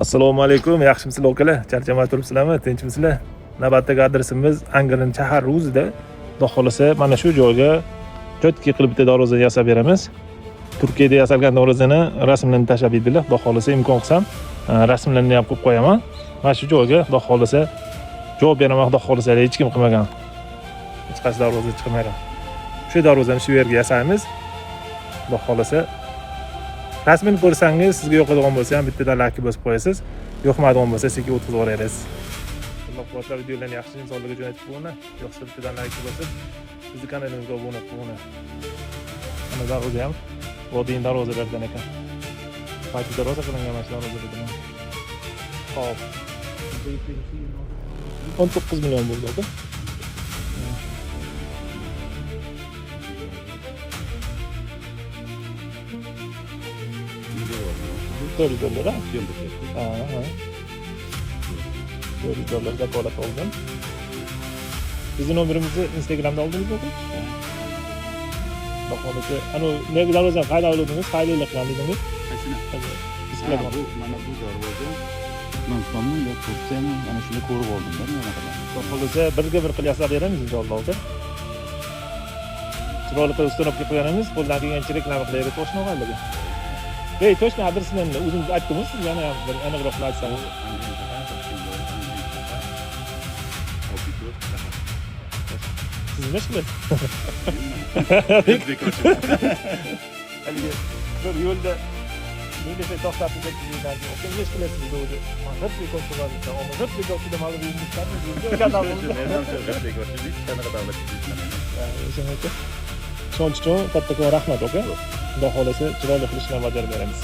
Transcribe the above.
Assalomu alaykum, yaxshimisizlar akalar? Charchamay turibsizlarmi? Tinchmisizlar? Navbatdagi adresimiz Angliyaning shahar o'zida. Xudo xolasa mana shu joyga cho'tki qilib bitta darvoza yasab beramiz. Turkiyada yasalgan darvozani rasmlarini tashlab berdilar. Xudo xolasa imkon qilsam rasmlarini ham qo'yib qo'yaman. Mana shu joyga xudo xolasa javob beraman. Xudo xolasa hech kim qilmagan. Hech qaysi darvoza chiqmagan. Shu darvozani shu yerga yasaymiz. Xudo xolasa rasmini ko'rsangiz, sizga yoqadigan bo'lsa ham bittadan like bosib qo'yasiz. Yoqmaydigan bo'lsa sekin o'tkazib yuborasiz. Alloh videolarni yaxshi insonlarga jo'natib qo'ying. Yo'qsa bittadan like bosib, bizning kanalimizga obuna bo'ling. Mana darvoza ham vodiy darvozalardan ekan. Qaysi darvoza qilingan mana shu darvozalardan. Hop. 19 million bo'ldi. $400 ha? $400 kafolat oldim. Bizning nomerimizni Instagramda oldingizmi? Baholisi, ana nega darvozani qayda oldingiz? Qayda qilandingiz? Qaysini? Instagram. Mana bu darvoza. Men tomon yo'q, ko'rsam, mana shuni ko'rib oldim-da, nima qilaman. Baholisi birga bir qilib yasab beramiz inshaalloh. Chiroyli qilib ustanobga qo'yamiz. Qo'ldan kelgancha reklama qilaylik, to'shnoqaligi. Ey, to'shni adresini o'zingiz aytdingiz, yana bir aniqroq aytsangiz. Siz nima qilasiz? Haligi bir yo'lda nega to'xtatib ketdingizlar? Nima qilasiz o'zi? Hozir bekorchilarni, hozir bekorchilar ma'lumotni chiqarib, kanalni Shuncha kattakon rahmat aka. Xudo xolasa chiroyli qilishni bajarib beramiz.